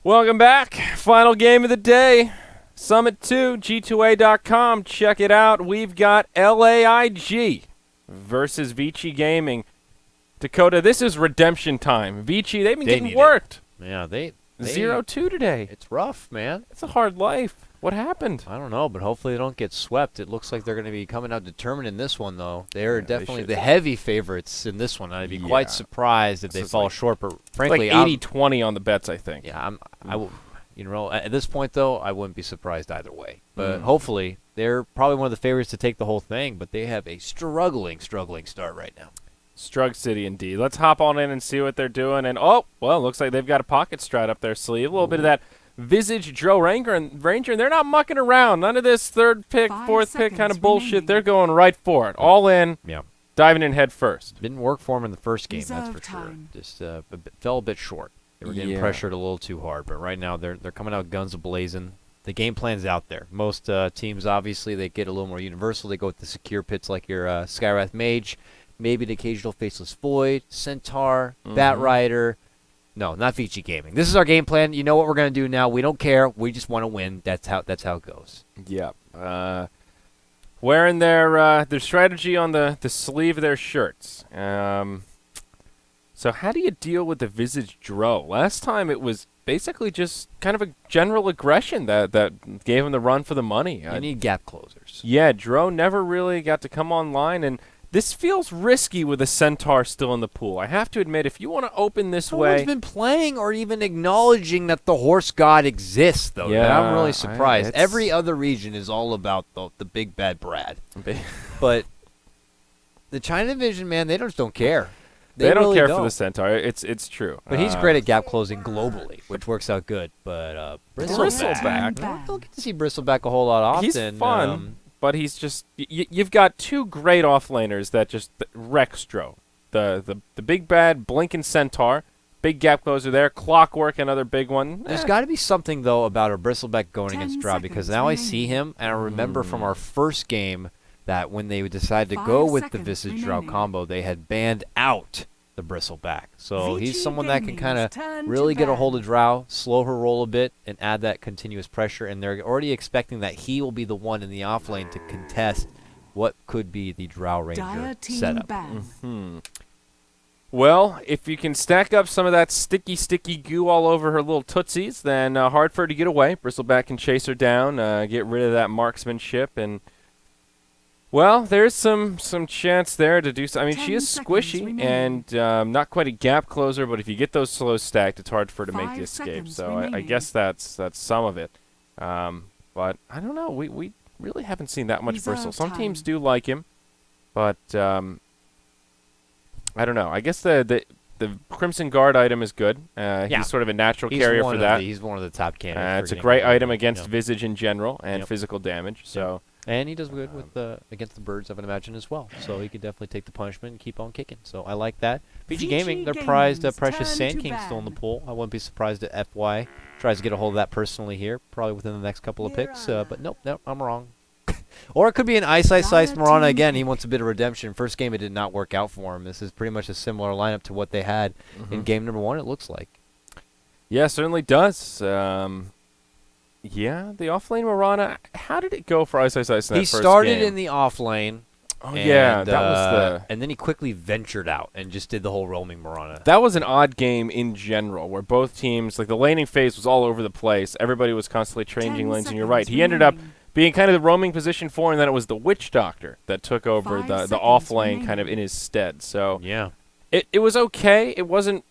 Welcome back. Final game of the day. Summit 2, G2A.com. Check it out. We've got LaiG versus Vici Gaming. Dakota, this is redemption time. Vici, they've been getting worked. Yeah, they 0-2 today. It's rough, man. It's a hard life. What happened? I don't know, but hopefully they don't get swept. It looks like they're going to be coming out determined in this one, though. They're definitely the heavy favorites in this one. I'd be quite surprised if they fall short. But frankly, like 80-20 on the bets, I think. Yeah, at this point, though, I wouldn't be surprised either way. But hopefully, they're probably one of the favorites to take the whole thing. But they have a struggling start right now. Strug City, indeed. Let's hop on in and see what they're doing. And, oh, well, looks like they've got a pocket strat up their sleeve. A little bit of that Visage Dro Ranger, and they're not mucking around. None of this third pick, fourth pick kind of bullshit. They're going right for it. All in, diving in head first. Didn't work for them in the first game, that's for sure. Just fell a bit short. They were getting pressured a little too hard. But right now, they're coming out guns a-blazing. The game plan's out there. Most teams, obviously, they get a little more universal. They go with the secure pits like your Skywrath Mage, maybe the occasional Faceless Void, Centaur, Bat Rider. No, not Vici Gaming. This is our game plan. You know what we're going to do now. We don't care. We just want to win. That's how it goes. Yeah. Wearing their strategy on the sleeve of their shirts. So how do you deal with the Visage Dro? Last time it was basically just kind of a general aggression that gave him the run for the money. You need gap closers. Yeah, Dro never really got to come online, and this feels risky with a Centaur still in the pool. I have to admit, if you want to open this way... No one's been playing or even acknowledging that the Horse God exists, though. Yeah, I'm really surprised. Every other region is all about the big bad Brad. But the China division, man, they just don't care. They don't really care for the Centaur. It's true. But he's great at gap closing globally, which works out good. But Bristleback. I don't get to see Bristleback a whole lot often. He's fun. But he's just you've got two great offlaners that just wreck Dro. The big bad blinking Centaur, big gap closer there. Clockwork, another big one. There's got to be something though about a Bristleback going against Dro, because now I see him and I remember from our first game that when they decided to go with the Visage Dro combo, they had banned out the Bristleback. So he's someone that can kind of really get a hold of Drow, slow her roll a bit, and add that continuous pressure. And they're already expecting that he will be the one in the off lane to contest what could be the Drow Ranger setup. Well, if you can stack up some of that sticky goo all over her little tootsies, then hard for her to get away. Bristleback can chase her down, get rid of that marksmanship, and... Well, there's some chance there to do so. I mean, she is squishy and not quite a gap closer, but if you get those slows stacked, it's hard for her to make the escape. So I guess that's some of it. But I don't know. We really haven't seen that much Bristle. Some teams do like him, but I don't know. I guess the Crimson Guard item is good. He's sort of a natural carrier for that. He's one of the top candidates. It's a great item against Visage in general and physical damage. So. And he does good with against the birds, I would imagine, as well. So he could definitely take the punishment and keep on kicking. So I like that. Vici Gaming, they're prized Precious Sand King still in the pool. I wouldn't be surprised if FY tries to get a hold of that personally here, probably within the next couple of picks. But nope, I'm wrong. Or it could be an Ice Marana again. He wants a bit of redemption. First game, it did not work out for him. This is pretty much a similar lineup to what they had in game number 1, it looks like. Yeah, certainly does. Yeah, the offlane Marana. How did it go for Ice in that first game? He started in the offlane. Oh, yeah, that was the... And then he quickly ventured out and just did the whole roaming Marana. That was an odd game in general, where both teams, like the laning phase was all over the place. Everybody was constantly changing lanes, and you're right. He ended up being kind of the roaming position 4, and then it was the Witch Doctor that took over the off lane kind of in his stead. So yeah, it was okay. It wasn't...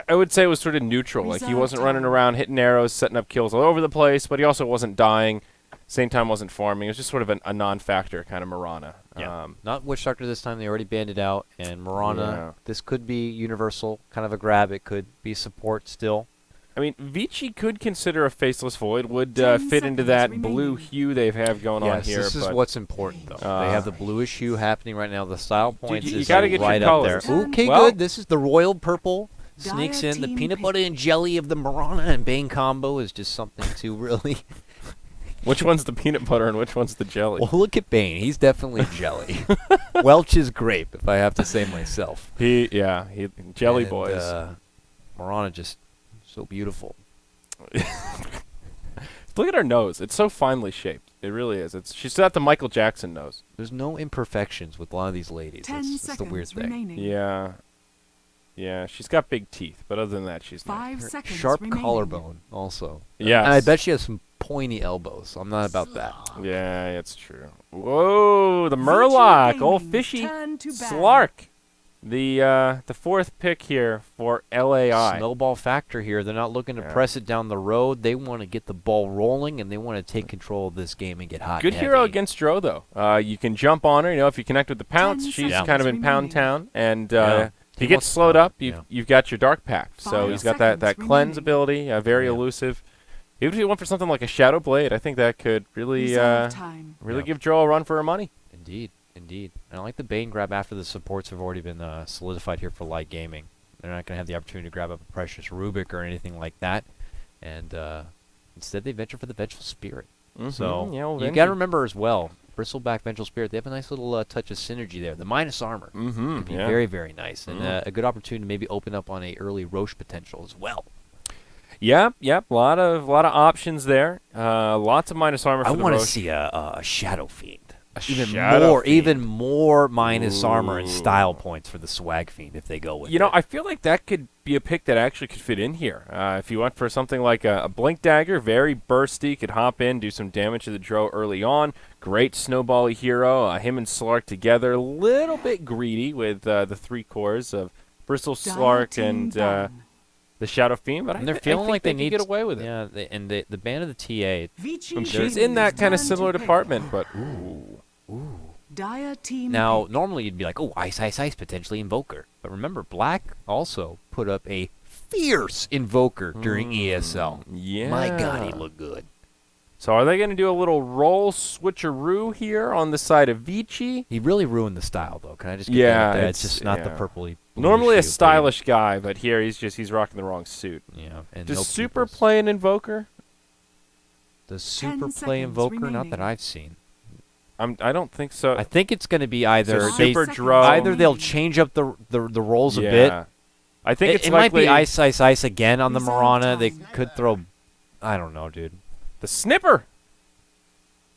I would say it was sort of neutral. Like, he wasn't running around hitting arrows, setting up kills all over the place, but he also wasn't dying. Same time wasn't farming. It was just sort of a non-factor kind of Marana. Yeah. Not Witch Doctor this time. They already banned it out. And Marana, this could be universal, kind of a grab. It could be support still. I mean, Vici could consider a Faceless Void. Would fit into that blue hue they have going on here. This is what's important, though. They have the bluish hue happening right now. The style points you is gotta get right your up there. colors. Okay, Well, good. This is the royal purple. Sneaks in. The peanut butter and jelly of the Marana and Bane combo is just something to really... Which one's the peanut butter and which one's the jelly? Well, look at Bane. He's definitely jelly. Welch is grape, if I have to say myself. Jelly boys. Marana just so beautiful. Look at her nose. It's so finely shaped. It really is. She's got the Michael Jackson nose. There's no imperfections with a lot of these ladies. That's the weird thing. Remaining. Yeah. Yeah, she's got big teeth, but other than that, she's not. 5 seconds Sharp remaining. collarbone, also. Yes. And I bet she has some pointy elbows, so I'm not about that. Yeah, it's true. Whoa, the Murloc, old fishy Turn to ban. Slark. The fourth pick here for LAI. Snowball factor here. They're not looking to press it down the road. They want to get the ball rolling, and they want to take control of this game and get hot. Good and hero heavy. against Dro, though. You can jump on her. You know, if you connect with the Pounce, 10 she's seconds kind of in Pound remaining. Town, and He he gets wants slowed to- up. yeah. You've got your Dark Pact, so 5 he's got that seconds cleanse remaining. ability. Very Yeah. elusive. Even if you went for something like a Shadow Blade, I think that could really Reserve time. really Yeah. give Dro a run for her money. Indeed, indeed. And I like the Bane grab after the supports have already been solidified here for LaiG Gaming. They're not going to have the opportunity to grab up a Precious Rubik or anything like that. And instead they venture for the Vengeful Spirit. So Yeah, well, you got to remember as well, Bristleback Vengeful Spirit, they have a nice little touch of synergy there. The minus armor could be very, very nice. And a good opportunity to maybe open up on a early Roche potential as well. Yep. A lot of options there. Lots of minus armor for I the want to Roche. see a Shadow Fiend. Shadow Fiend. Even more minus armor and style points for the Swag Fiend if they go with it. You know, I feel like that could be a pick that actually could fit in here. If you went for something like a Blink Dagger, very bursty, could hop in, do some damage to the Dro early on. Great snowbally hero. Him and Slark together, a little bit greedy with the 3 cores of Bristle, Slark, and the Shadow Fiend, but and they're I feeling think like they could need get away with it. Yeah, and the ban of the TA. Vici She's Gaming in that kind of turn similar to pick. department, but Dire team Now, pick. normally you'd be like, oh, ice, potentially Invoker. But remember, Black also put up a fierce Invoker during ESL. yeah. My God, he looked good. So are they going to do a little roll switcheroo here on the side of Vici? He really ruined the style, though. Can I just get Yeah, that? It's it's- just not the yeah. purpley. Normally blue a shoe, but stylish guy, but here he's rocking the wrong suit. Yeah. And Does no Super pupils. play an Invoker? Does Super 10 play seconds Invoker? Not remaining. that I've seen. I don't think so. I think it's going to be either So they, Super seconds Dro. either they'll change up the roles a bit. I think It it's might be likely ice again on the Reserve Marana. They time. could throw. I don't know, dude. the Snipper.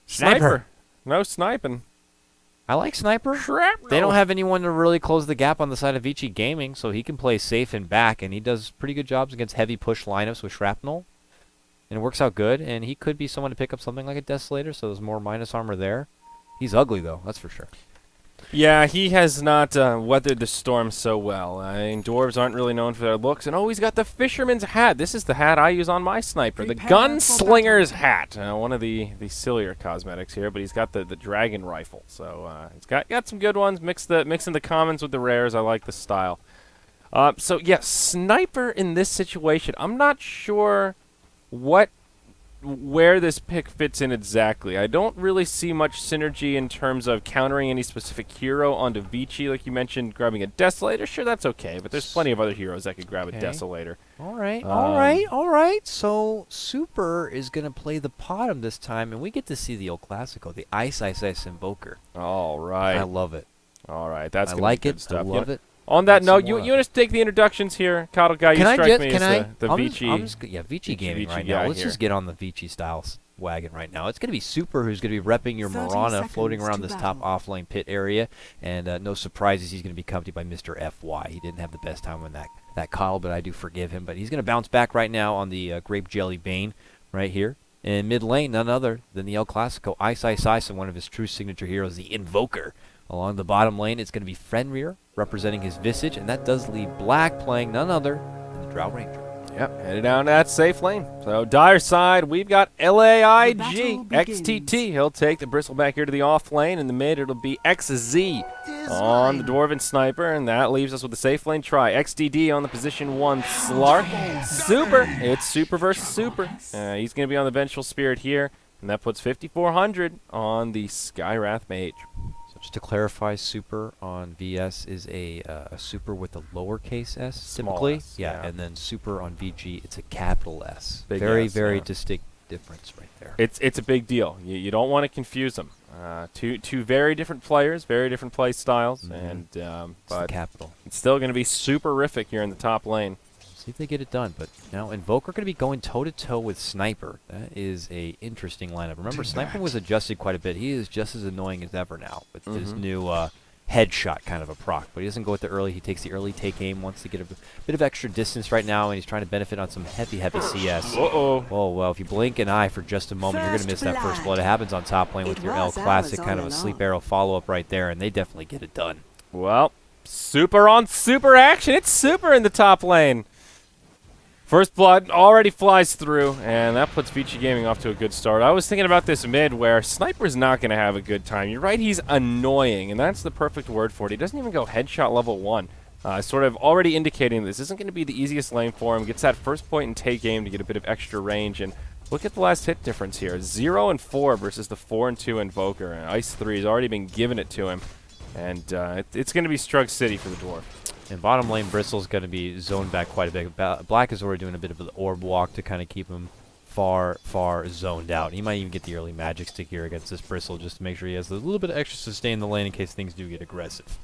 Sniper. No sniping. I like Sniper. Shrapnel. They don't have anyone to really close the gap on the side of Vici Gaming, so he can play safe and back, and he does pretty good jobs against heavy push lineups with Shrapnel. And it works out good, and he could be someone to pick up something like a Desolator, so there's more minus armor there. He's ugly, though, that's for sure. Yeah, he has not weathered the storm so well. I mean, dwarves aren't really known for their looks. And he's got the fisherman's hat. This is the hat I use on my sniper. The Prepare for gunslinger's hat. One of the sillier cosmetics here, but he's got the dragon rifle. So he's got some good ones. Mixing the commons with the rares. I like the style. So yeah, sniper in this situation. I'm not sure where this pick fits in exactly. I don't really see much synergy in terms of countering any specific hero onto Vici. Like you mentioned, grabbing a Desolator, sure, that's okay, but there's plenty of other heroes that could grab a Okay. Desolator. All right, Um, all right. So Super is going to play the bottom this time, and we get to see the El Clasico, the Ice Invoker. All right. I love it. All right, that's I gonna like be good it. stuff. I love it. On that Some note, more you of want to take the introductions here, Coddle Guy? Can you I strike just, me can as I? the I'm Vici. yeah, Vici gaming Vici right guy now. Let's here. just get on the Vici styles wagon right now. It's going to be Super who's going to be repping your 30 Marana, floating seconds around to this top battle. offlane pit area, and no surprises, he's going to be accompanied by Mr. FY. He didn't have the best time on that call, but I do forgive him. But he's going to bounce back right now on the Grape Jelly Bane right here. In mid lane, none other than the El Clasico, Ice, and one of his true signature heroes, the Invoker. Along the bottom lane, it's going to be Fenrir representing his Visage, and that does leave Black playing none other than the Drow Ranger. Yep, headed down to that safe lane. So Dire side, we've got LaiG, battle XTT. He'll take the Bristleback here to the off lane. In the mid, it'll be XZ on the Dwarven Sniper, and that leaves us with the safe lane try. XDD on the position 1 Slark. Super. It's Super versus Super. He's going to be on the Vengeful Spirit here, and that puts 5,400 on the Skywrath Mage. Just to clarify, super on VS is a super with a lowercase s, typically. S, yeah, and then super on VG, it's a capital S. Big very, S, very yeah. distinct difference right there. It's a big deal. You don't want to confuse them. Two very different players, very different play styles, and It's the but capital. it's still going to be super-rific here in the top lane. See if they get it done. But now Invoker going to be going toe-to-toe with Sniper. That is a interesting lineup. Remember, Sniper was adjusted quite a bit. He is just as annoying as ever now with his new headshot kind of a proc. But he doesn't go with the early. He takes the early take aim, wants to get a bit of extra distance right now, and he's trying to benefit on some heavy CS. Uh-oh. Oh, well, if you blink an eye for just a moment, you're going to miss that first blood. It happens on top lane with your L Classic, kind of a sleep arrow follow-up right there, and they definitely get it done. Well, Super on Super action. It's Super in the top lane. First blood already flies through, and that puts Vici Gaming off to a good start. I was thinking about this mid where Sniper's not going to have a good time. You're right, he's annoying, and that's the perfect word for it. He doesn't even go headshot level 1. Sort of already indicating this isn't going to be the easiest lane for him. Gets that first point and take aim to get a bit of extra range, and look at the last hit difference here. 0 and 4 versus the 4 and 2 Invoker, and Ice 3 has already been giving it to him, and it's going to be Strug City for the Dwarf. And bottom lane, Bristle's going to be zoned back quite a bit. Black is already doing a bit of the orb walk to kind of keep him far zoned out. He might even get the early magic stick here against this Bristle just to make sure he has a little bit of extra sustain in the lane in case things do get aggressive.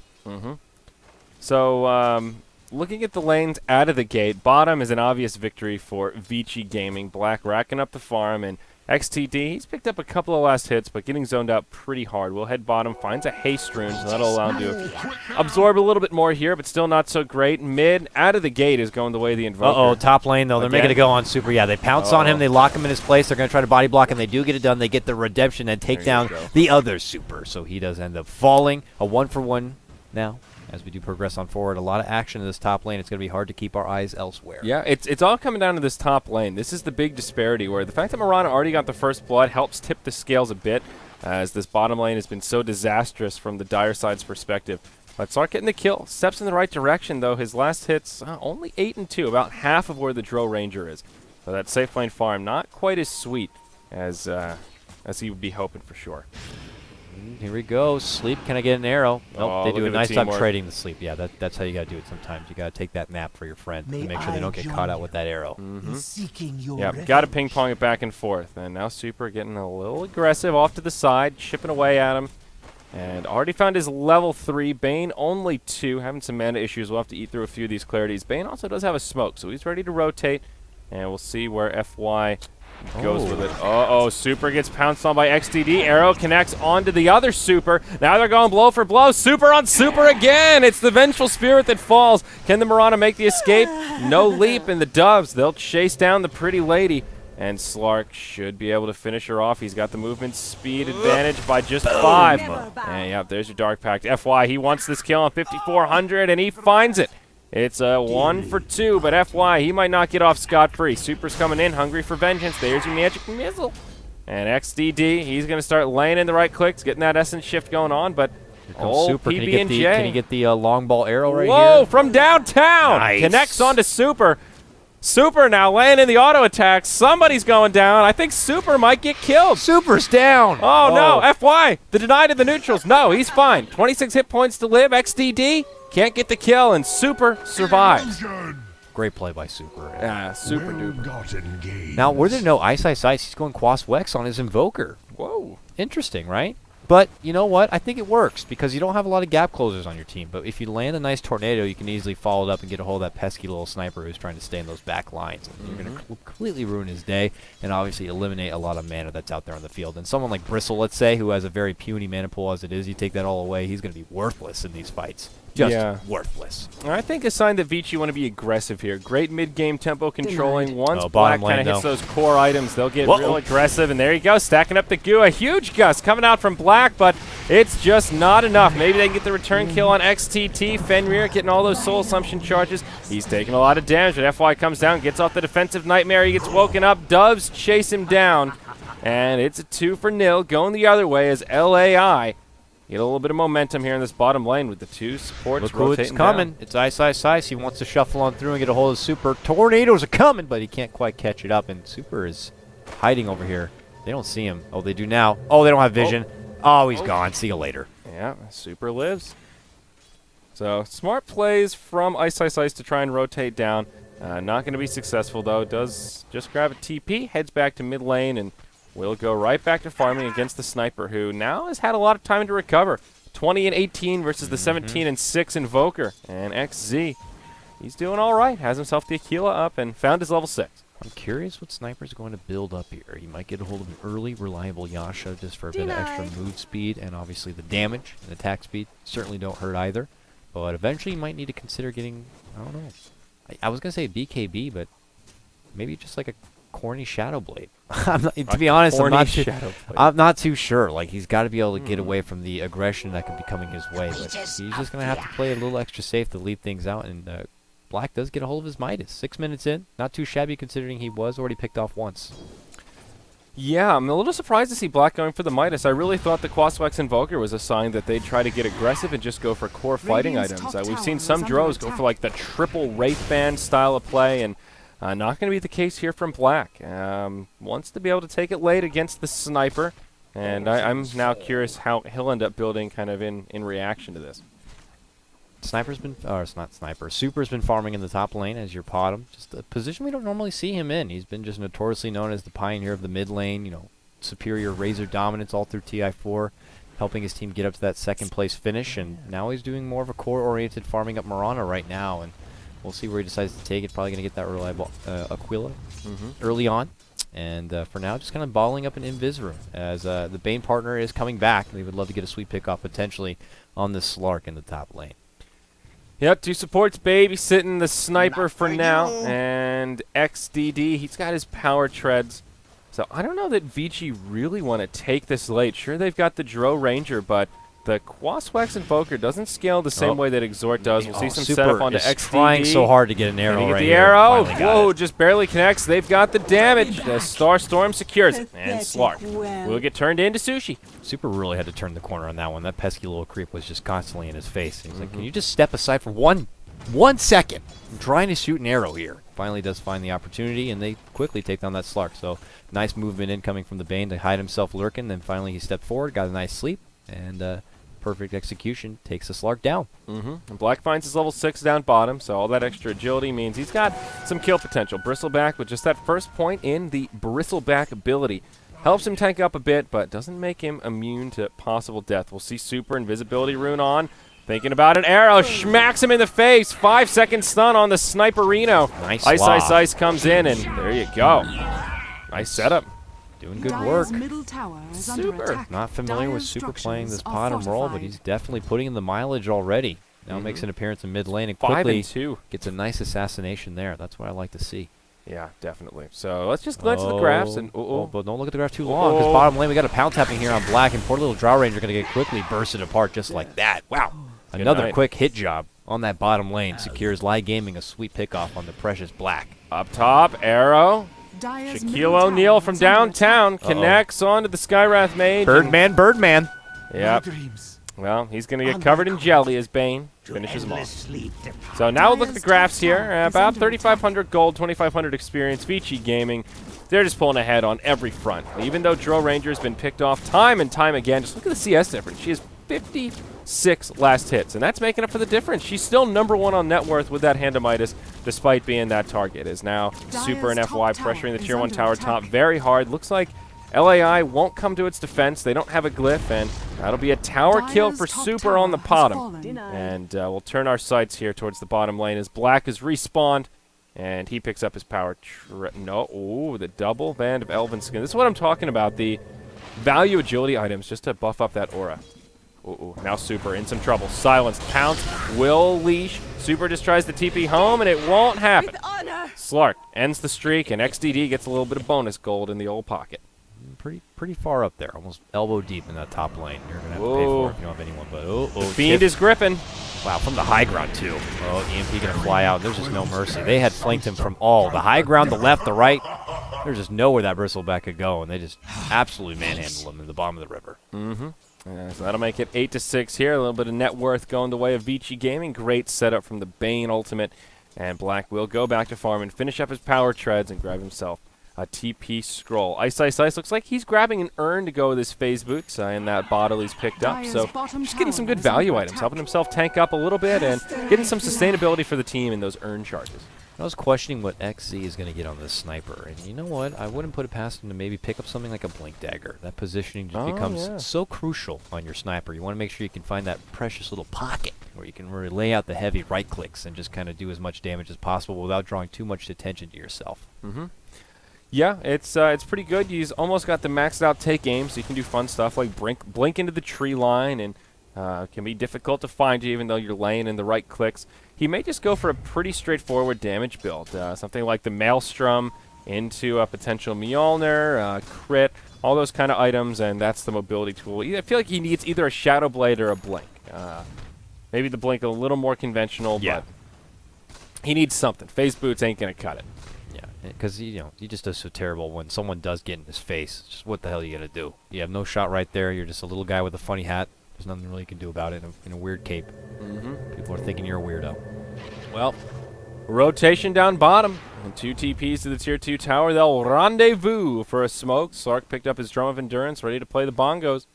So, looking at the lanes out of the gate, bottom is an obvious victory for Vici Gaming. Black racking up the farm, and XTD, he's picked up a couple of last hits, but getting zoned out pretty hard. We'll head bottom, finds a haste rune, so that'll allow him to absorb a little bit more here, but still not so great. Mid, out of the gate, is going the way of the Invoker. Uh-oh, top lane, though. They're making it go on Super. Yeah, they pounce on him. They lock him in his place. They're going to try to body block him. They do get it done. They get the redemption and take down the other Super. So he does end up falling. A 1-for-1 now. As we do progress on forward, a lot of action in this top lane. It's going to be hard to keep our eyes elsewhere. Yeah, it's all coming down to this top lane. This is the big disparity where the fact that Mirana already got the first blood helps tip the scales a bit, as this bottom lane has been so disastrous from the Dire side's perspective. Let's start getting the kill. Steps in the right direction, though. His last hits, only 8 and 2, about half of where the Dro Ranger is. So that safe lane farm, not quite as sweet as he would be hoping for sure. Here we go. Sleep. Can I get an arrow? Nope. They do a nice job teamwork. trading the sleep. Yeah, that's how you got to do it sometimes. You got to take that nap for your friend and make sure they don't get caught out with that arrow. Yeah, got to ping pong it back and forth. And now Super getting a little aggressive off to the side, chipping away at him. And already found his level 3. Bane only 2, having some mana issues. We'll have to eat through a few of these clarities. Bane also does have a smoke, so he's ready to rotate. And we'll see where FY goes with it. Uh-oh, Super gets pounced on by XDD. Arrow connects onto the other Super. Now they're going blow for blow. Super on Super again. It's the Vengeful Spirit that falls. Can the Mirana make the escape? No leap, and the Doves, they'll chase down the pretty lady. And Slark should be able to finish her off. He's got the movement speed advantage by just 5. And yeah, there's your Dark Pact. FY, he wants this kill on 5,400, and he finds it. It's a 1 for 2, but FY, he might not get off scot-free. Super's coming in, hungry for vengeance. There's your magic missile. And XDD, he's going to start laying in the right clicks, getting that essence shift going on, but Super. Can he get the long ball arrow right here? Whoa, from downtown! Nice. Connects onto Super. Super now laying in the auto attack. Somebody's going down. I think Super might get killed. Super's down. Oh, no. FY, the denied of the neutrals. No, he's fine. 26 hit points to live. XDD can't get the kill, and Super survives. Great play by Super. Yeah, super duper. Now, were there no Ice, he's going Quas Wex on his Invoker. Whoa. Interesting, right? But you know what? I think it works because you don't have a lot of gap closers on your team. But if you land a nice tornado, you can easily follow it up and get a hold of that pesky little sniper who's trying to stay in those back lines. You're going to completely ruin his day and obviously eliminate a lot of mana that's out there on the field. And someone like Bristle, let's say, who has a very puny mana pool as it is, you take that all away, he's going to be worthless in these fights. Just worthless. I think a sign that Vici want to be aggressive here. Great mid-game tempo controlling. Once Oh, Black bottom kind of lane, hits those core items, they'll get Whoa. real aggressive. And there you go, stacking up the goo. A huge gust coming out from Black, but it's just not enough. Maybe they can get the return kill on XTT. Fenrir getting all those soul assumption charges. He's taking a lot of damage, but FY comes down, gets off the defensive nightmare. He gets woken up. Doves chase him down. And it's a 2-0 going the other way as LAI get a little bit of momentum here in this bottom lane with the two supports Look rotating who's coming. down. It's Ice. He wants to shuffle on through and get a hold of Super. Tornadoes are coming, but he can't quite catch it up. And Super is hiding over here. They don't see him. Oh, they do now. Oh, they don't have vision. Oh, he's gone. See you later. Yeah, Super lives. So smart plays from Ice to try and rotate down. Not going to be successful, though. Does just grab a TP, heads back to mid lane, and will go right back to farming against the Sniper, who now has had a lot of time to recover. 20 and 18 versus the 17 and 6 Invoker. And XZ, he's doing all right. Has himself the Aquila up and found his level 6. I'm curious what Sniper's going to build up here. He might get a hold of an early, reliable Yasha just for a bit of extra move speed, and obviously the damage and attack speed certainly don't hurt either. But eventually you might need to consider getting, I don't know. I was going to say BKB, but maybe just like a corny Shadow Blade. To be honest, I'm not too sure. Like, he's got to be able to get away from the aggression that could be coming his way. But he's just going to have to play a little extra safe to lead things out. And Black does get a hold of his Midas. 6 minutes in. Not too shabby considering he was already picked off once. Yeah, I'm a little surprised to see Black going for the Midas. I really thought the Quaswex Invoker was a sign that they'd try to get aggressive and just go for core fighting items. We've seen some Drows go for like the triple Wraith Band style of play, and not going to be the case here from Black. Wants to be able to take it late against the Sniper, and I'm now curious how he'll end up building kind of in reaction to this. Sniper's been, or it's not Sniper, Super's been farming in the top lane as your bottom. Just a position we don't normally see him in. He's been just notoriously known as the pioneer of the mid lane, you know, superior Razor dominance all through TI4, helping his team get up to that second place finish, and now he's doing more of a core-oriented farming up Mirana right now, and we'll see where he decides to take it. Probably going to get that reliable Aquila early on. And for now, just kind of balling up an Invis room as the Bane partner is coming back. They would love to get a sweet pick-off potentially on this Slark in the top lane. Yep, two supports babysitting the Sniper for now. And XDD, he's got his power treads. So I don't know that Vici really want to take this late. Sure, they've got the Dro Ranger, but the Quaswex Invoker doesn't scale the same way that Exhort does. We'll see some setup onto XDD. Trying so hard to get an arrow right the here. arrow. Whoa, just barely connects. They've got the damage. The Star Storm secures it. And Slark will get turned into sushi. Super really had to turn the corner on that one. That pesky little creep was just constantly in his face. He's like, can you just step aside for one second? I'm trying to shoot an arrow here. Finally does find the opportunity, and they quickly take down that Slark. So nice movement incoming from the Bane to hide himself lurking. Then finally he stepped forward, got a nice sleep, and perfect execution takes the Slark down. And Black finds his level 6 down bottom, so all that extra agility means he's got some kill potential. Bristleback with just that first point in the Bristleback ability helps him tank up a bit, but doesn't make him immune to possible death. We'll see Super Invisibility Rune on. Thinking about an arrow, smacks him in the face. 5-second stun on the Sniperino. Nice Ice comes in, and there you go. Nice setup. Doing good work. Super. Not familiar with Super playing this bottom role, but he's definitely putting in the mileage already. Now makes an appearance in mid lane and quickly gets a nice assassination there. That's what I like to see. Yeah, definitely. So let's just glance at the graphs. And but don't look at the graph too long, because bottom lane we got a pound tapping here on Black, and poor little Drow Ranger going to get quickly bursted apart just like that. Wow. Another quick hit job on that bottom lane secures LaiG Gaming a sweet pickoff on the precious Black. Up top, arrow. Shaquille O'Neal from downtown connects onto the Skywrath Mage. Birdman. Yep. Well, he's going to get covered in jelly as Bane finishes him off. So now we'll look at the graphs here. About 3,500 gold, 2,500 experience. Vici Gaming, they're just pulling ahead on every front. Even though Dro Ranger has been picked off time and time again, just look at the CS difference. She has 56 last hits, and that's making up for the difference. She's still #1 on net worth with that Hand of Midas, despite being that target. Is now Super and FY pressuring the Tier 1 tower top very hard. Looks like LAI won't come to its defense. They don't have a glyph, and that'll be a tower kill for Super on the bottom. And we'll turn our sights here towards the bottom lane as Black is respawned, and he picks up his power. The double band of Elven Skin. This is what I'm talking about, the value agility items just to buff up that aura. Ooh. Now Super in some trouble. Silence. Pounce. Will leash. Super just tries to TP home, and it won't happen. Slark ends the streak, and XDD gets a little bit of bonus gold in the old pocket. Pretty far up there, almost elbow deep in that top lane. You're gonna have to pay for it if you don't have anyone. But Fiend is gripping. Wow, from the high ground too. Oh, EMP gonna fly out. There's just no mercy. They had flanked him from all the high ground, the left, the right. There's just nowhere that bristleback could go, and they just absolutely manhandled him in the bottom of the river. So that'll make it 8-6 here. A little bit of net worth going the way of Vici Gaming. Great setup from the Bane ultimate, and Black will go back to farm and finish up his power treads and grab himself a TP scroll. Ice looks like he's grabbing an urn to go with his phase boots in that bottle he's picked up. So just getting some good value items, helping himself tank up a little bit and getting some sustainability for the team in those urn charges. I was questioning what XZ is going to get on this sniper, and you know what? I wouldn't put it past him to maybe pick up something like a blink dagger. That positioning just becomes so crucial on your sniper. You want to make sure you can find that precious little pocket where you can really lay out the heavy right clicks and just kind of do as much damage as possible without drawing too much attention to yourself. Yeah, it's pretty good. He's almost got the maxed out take aim, so you can do fun stuff like blink into the tree line, and it can be difficult to find you even though you're laying in the right clicks. He may just go for a pretty straightforward damage build, something like the Maelstrom into a potential Mjolnir, crit, all those kind of items, and that's the mobility tool. I feel like he needs either a Shadow Blade or a Blink. Maybe the Blink a little more conventional, but he needs something. Phase boots ain't going to cut it. Because, you know, he just does so terrible when someone does get in his face. Just what the hell are you going to do? You have no shot right there. You're just a little guy with a funny hat. There's nothing really you can do about it in a weird cape. People are thinking you're a weirdo. Well, rotation down bottom. And 2 TPs to the Tier 2 tower. They'll rendezvous for a smoke. Slark picked up his Drum of Endurance, ready to play the bongos.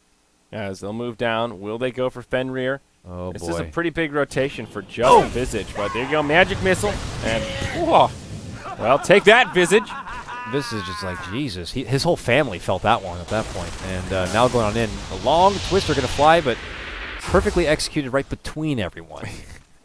As they'll move down, will they go for Fenrir? Oh, this boy. Is a pretty big rotation for just Visage. But there you go, Magic Missile. And, well, take that, Visage. Visage is like, Jesus. His whole family felt that one at that point. And now going on in. A long twister going to fly, but perfectly executed right between everyone.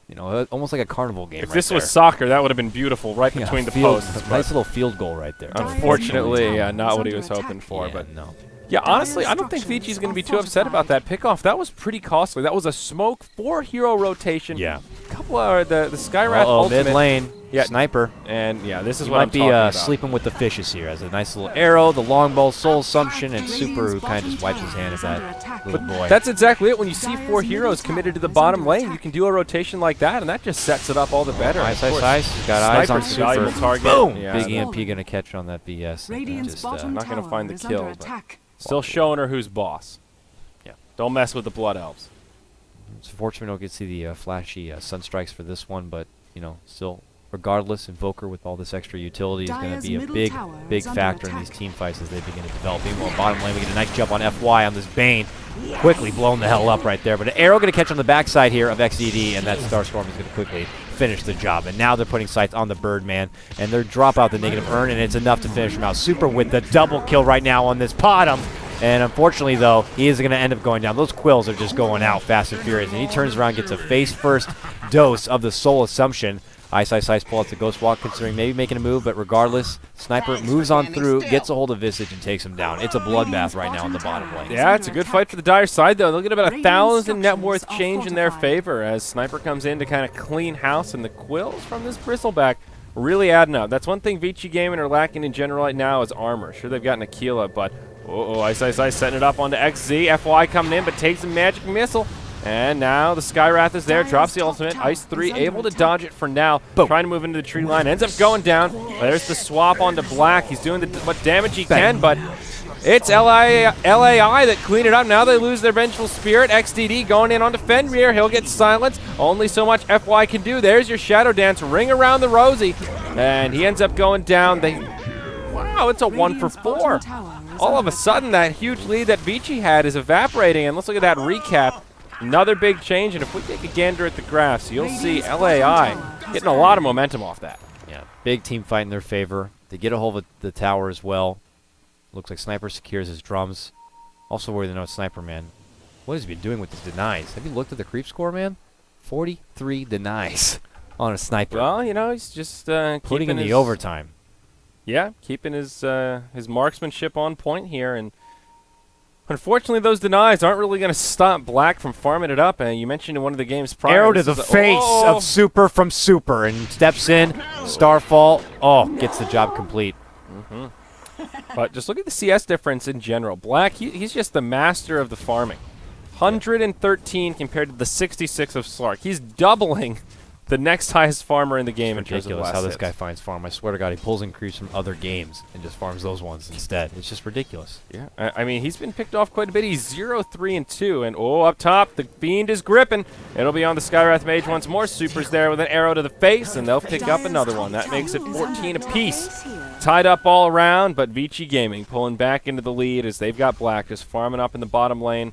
You know, almost like a carnival game. If this was soccer, that would have been beautiful right between the posts. Nice little field goal right there. Unfortunately, not what he was hoping for. But no. Yeah, honestly, I don't think Vici's going to be too upset about that pickoff. That was pretty costly. That was a smoke 4-hero rotation. Yeah. Couple of the Skywrath ultimate. Mid lane. Yeah. Sniper. And yeah, this is he what I'm talking about. Might be sleeping with the fishes here. As a nice little arrow, the longbow, soul assumption, and Super who kind of just wipes his hand at that little boy. That's exactly it. When you see 4 heroes committed to the bottom lane, you can do a rotation like that, and that just sets it up all the better. Ice. He's got eyes on Super. Target. Boom! Yeah, Big EMP going to catch on that BS. Just, not going to find the kill. Still showing her who's boss. Yeah. Don't mess with the Blood Elves. It's fortunate we don't get to see the flashy Sunstrikes for this one, but, you know, still, regardless, Invoker with all this extra utility is going to be a big factor in these team fights as they begin to develop. Meanwhile, bottom lane, we get a nice jump on FY on this Bane. Quickly blown the hell up right there. But an arrow going to catch on the backside here of XDD, and that Starstorm is going to quickly finish the job. And now they're putting sights on the Birdman, and they're drop out the negative urn, and it's enough to finish him out. Super with the double kill right now on this bottom. And unfortunately, though, he is going to end up going down. Those quills are just going out fast and furious. And he turns around, gets a face-first dose of the Soul Assumption. Ice pull out the Ghost Walk, considering maybe making a move, but regardless, Sniper moves on through, gets a hold of Visage, and takes him down. It's a bloodbath right now on the bottom lane. Yeah, it's a good fight for the Dire side, though. They'll get about 1,000 net worth change in their favor as Sniper comes in to kind of clean house, and the quills from this Bristleback really adding up. That's one thing Vici Gaming are lacking in general right now is armor. Sure, they've got an Aquila, but Ice setting it up onto XZ. FY coming in, but takes a Magic Missile. And now the Skywrath is there, drops the ultimate. Ice 3 able to dodge it for now. Boom. Trying to move into the tree line, ends up going down. There's the swap onto Black. He's doing what damage he can, but it's LAI that clean it up. Now they lose their Vengeful Spirit. XDD going in onto Fenrir. He'll get silenced. Only so much FY can do. There's your Shadow Dance. Ring around the Rosie. And he ends up going down. Wow, it's a 1 for 4. All of a sudden, that huge lead that Vici had is evaporating. And let's look at that recap. Another big change, and if we take a gander at the graphs, you'll see LAI getting a lot of momentum off that. Yeah, big team fight in their favor. They get a hold of the tower as well. Looks like Sniper secures his drums. Also worried to know Sniper, man. What has he been doing with his denies? Have you looked at the creep score, man? 43 denies on a Sniper. Well, you know, he's just putting in the overtime. Yeah, keeping his marksmanship on point here, and Unfortunately, those denies aren't really going to stop Black from farming it up. And you mentioned in one of the games prior. Arrow to the face of Super from Super, and steps in. Starfall. Oh, gets the job complete. But just look at the CS difference in general. Black, he's just the master of the farming. 113 compared to the 66 of Slark. He's doubling the next highest farmer in the game in terms of ridiculous last how this hits. guy finds farm. I swear to God, he pulls in creeps from other games and just farms those ones instead. It's just ridiculous. Yeah, I mean, he's been picked off quite a bit. He's 0-3-2, and up top, the Fiend is gripping. It'll be on the Skywrath Mage once more. Super's there with an arrow to the face, and they'll pick up another one. That makes it 14 apiece. Tied up all around, but Vici Gaming pulling back into the lead as they've got Black just farming up in the bottom lane.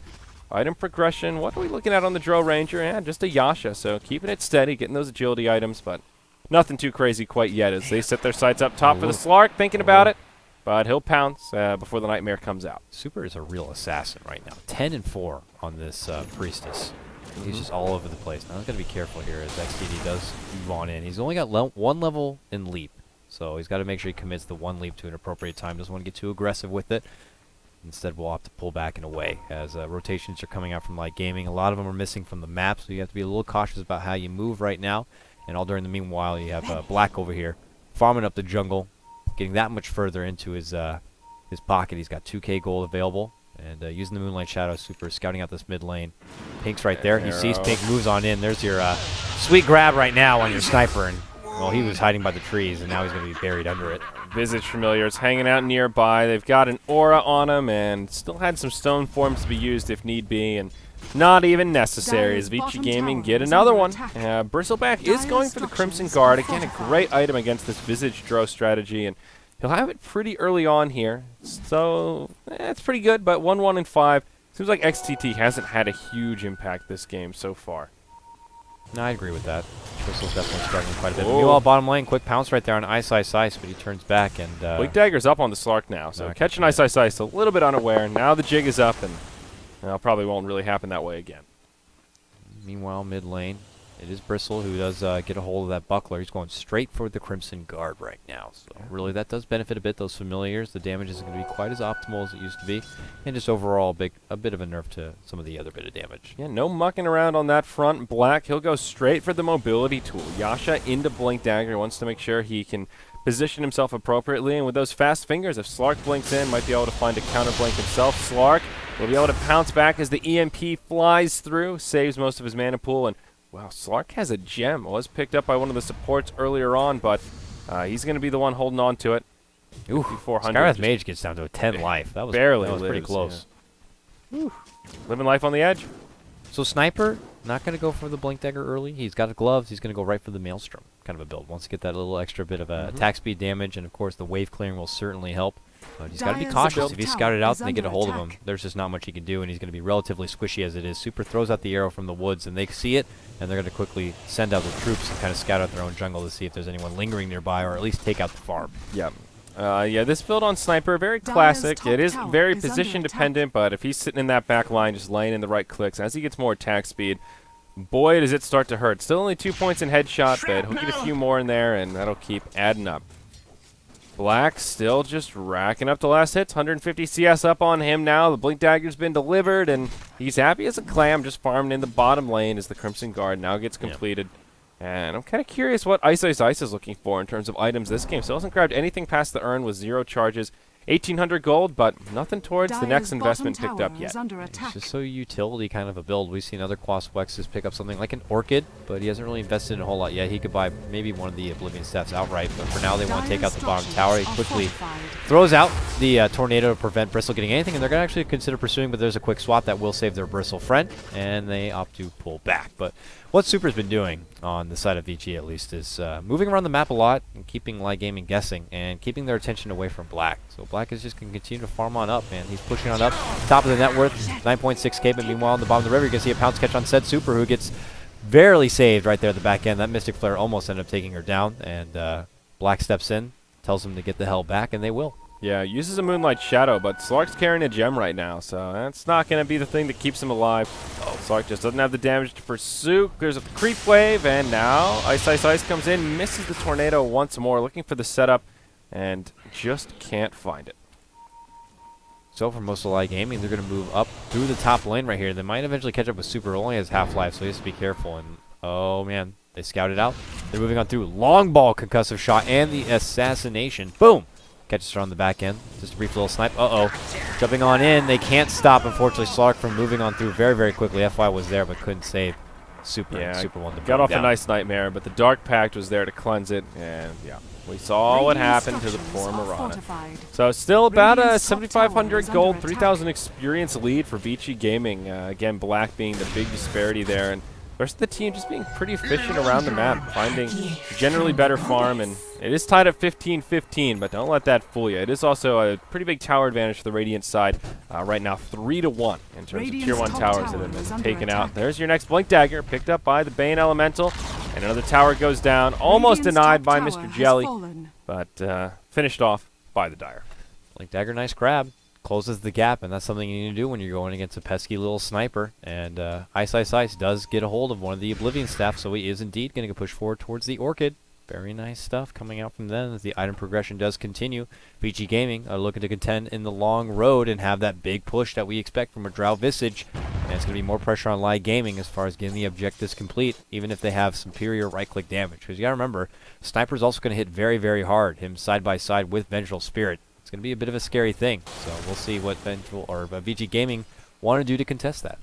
Item progression, what are we looking at on the Drill Ranger? Yeah, just a Yasha, so keeping it steady, getting those agility items, but nothing too crazy quite yet as they set their sights up top for the Slark, thinking about it, but he'll pounce before the Nightmare comes out. Super is a real assassin right now. 10-4 on this Priestess. He's just all over the place. Now he's got to be careful here as XTD does move on in. He's only got one level in leap, so he's got to make sure he commits the one leap to an appropriate time. Doesn't want to get too aggressive with it. Instead, we'll have to pull back and away as rotations are coming out from LaiG Gaming. A lot of them are missing from the map, so you have to be a little cautious about how you move right now. And all during the meanwhile, you have Black over here farming up the jungle, getting that much further into his pocket. He's got 2k gold available, and using the Moonlight Shadow, Super scouting out this mid lane. Pink's right there. He sees Pink, moves on in. There's your sweet grab right now on your sniper. And well, he was hiding by the trees, and now he's going to be buried under it. Visage Familiars hanging out nearby. They've got an aura on them and still had some stone forms to be used if need be, and not even necessary as Vici Gaming get another one. Bristleback is going for the Crimson Guard. Again, a great item against this Visage Drow strategy, and he'll have it pretty early on here. So, it's pretty good, but 1-1 and 5. Seems like XTT hasn't had a huge impact this game so far. No, I agree with that. Bristle's definitely struggling quite a bit. Meanwhile, bottom lane, quick pounce right there on Ice, but he turns back and... Blink Dagger's up on the Slark now, so catching Ice, a little bit unaware. Now the jig is up, and probably won't really happen that way again. Meanwhile, mid lane, it is Bristle who does get a hold of that buckler. He's going straight for the Crimson Guard right now. So really, that does benefit a bit, those familiars. The damage isn't going to be quite as optimal as it used to be. And just overall, a bit of a nerf to some of the other bit of damage. Yeah, no mucking around on that front. Black, he'll go straight for the mobility tool. Yasha into Blink Dagger, wants to make sure he can position himself appropriately. And with those fast fingers, if Slark blinks in, might be able to find a counter blink himself. Slark will be able to pounce back as the EMP flies through, saves most of his mana pool, and wow, Slark has a gem. Was picked up by one of the supports earlier on, but he's going to be the one holding on to it. Ooh, Skywrath Mage gets down to a 10 life. That was pretty close. Yeah. Living life on the edge. So Sniper, not going to go for the Blink Dagger early. He's got the gloves. He's going to go right for the Maelstrom kind of a build. Wants to get that little extra bit of attack speed damage, and of course the wave clearing will certainly help. But he's got to be cautious. If he's scouted out and they get a hold of him, there's just not much he can do, and he's going to be relatively squishy as it is. Super throws out the arrow from the woods, and they see it, and they're going to quickly send out the troops and kind of scout out their own jungle to see if there's anyone lingering nearby, or at least take out the farm. Yeah, this build on Sniper, very classic. It is very position dependent, but if he's sitting in that back line, just laying in the right clicks, as he gets more attack speed, boy, does it start to hurt. Still only 2 points in headshot, but he'll get a few more in there, and that'll keep adding up. Black still just racking up the last hits. 150 CS up on him now. The Blink Dagger's been delivered, and he's happy as a clam, just farming in the bottom lane as the Crimson Guard now gets completed. And I'm kind of curious what Ice is looking for in terms of items this game. Still hasn't grabbed anything past the urn with 0 charges. 1,800 gold, but nothing towards the next investment picked up yet. It's just so utility kind of a build. We've seen other Quaswexes pick up something like an Orchid, but he hasn't really invested in a whole lot yet. He could buy maybe one of the Oblivion staffs outright, but for now they want to take out the bottom tower. He quickly throws out the Tornado to prevent Bristle getting anything, and they're going to actually consider pursuing, but there's a quick swap that will save their Bristle friend, and they opt to pull back. But what Super's been doing, on the side of Vici at least, is moving around the map a lot and keeping LaiG Gaming guessing and keeping their attention away from Black. So Black is just going to continue to farm on up, man. He's pushing on up. Top of the net worth, 9.6k, but meanwhile on the bottom of the river, you can see a pounce catch on said Super, who gets barely saved right there at the back end. That Mystic Flare almost ended up taking her down, and Black steps in, tells him to get the hell back, and they will. Yeah, uses a Moonlight Shadow, but Slark's carrying a gem right now, so that's not going to be the thing that keeps him alive. Slark just doesn't have the damage to pursue. There's a creep wave, and now Ice comes in, misses the Tornado once more, looking for the setup, and just can't find it. so for most of LaiG Gaming, they're going to move up through the top lane right here. They might eventually catch up with Super. It only has half-life, so he has to be careful. And, oh, man, they scouted out. They're moving on through. Long ball concussive shot and the assassination. Boom! Catches her on the back end. Just a brief little snipe. Uh-oh. Jumping on in. They can't stop, unfortunately, Slark from moving on through very, very quickly. FY was there, but couldn't save Super. Yeah, Super one to got off down. a nice nightmare, but the Dark Pact was there to cleanse it, and yeah, we saw what happened to the poor Mirana. So still about a 7,500 gold, 3,000 experience lead for Vici Gaming. Again, Black being the big disparity there, and the rest of the team just being pretty efficient around the map, finding generally better farm, and it is tied at 15-15, but don't let that fool you. It is also a pretty big tower advantage for the Radiant side. Right now, 3-1 in terms of Tier 1 towers that have been taken out. There's your next Blink Dagger, picked up by the Bane Elemental, and another tower goes down, almost denied by Mr. Jelly, but finished off by the Dire. Blink Dagger, nice grab. Closes the gap, and that's something you need to do when you're going against a pesky little sniper. And Ice does get a hold of one of the Oblivion staff, so he is indeed going to push forward towards the Orchid. Very nice stuff coming out from them as the item progression does continue. VG Gaming are looking to contend in the long road and have that big push that we expect from a Drow Visage. And it's going to be more pressure on LaiG Gaming as far as getting the objectives complete, even if they have superior right-click damage. Because you got to remember, Sniper's also going to hit very, very hard, him side by side with Vengeful Spirit. It's going to be a bit of a scary thing. So we'll see what Vengeful or VG Gaming want to do to contest that.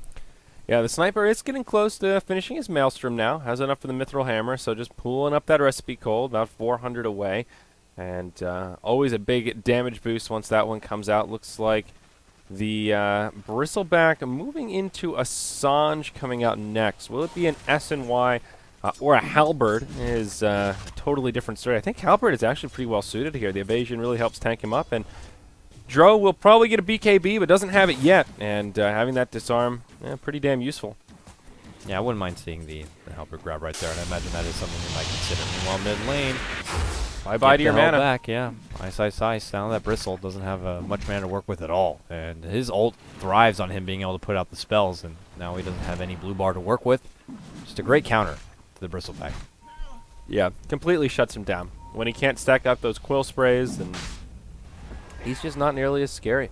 Yeah, the Sniper is getting close to finishing his Maelstrom now. Has enough for the Mithril Hammer, so just pulling up that recipe cold, about 400 away. And always a big damage boost once that one comes out. Looks like the Bristleback moving into a Sange coming out next. Will it be an SNY or a Halberd? Is a totally different story. I think Halberd is actually pretty well suited here. The evasion really helps tank him up, and Dro will probably get a BKB, but doesn't have it yet, and having that disarm, pretty damn useful. Yeah, I wouldn't mind seeing the Halberd grab right there, and I imagine that is something we might consider. Meanwhile, mid lane, bye-bye to your mana. Back, yeah. Ice. Now that Bristle doesn't have much mana to work with at all, and his ult thrives on him being able to put out the spells, and now he doesn't have any blue bar to work with. Just a great counter to the Bristleback. Yeah, completely shuts him down. When he can't stack up those quill sprays, then he's just not nearly as scary.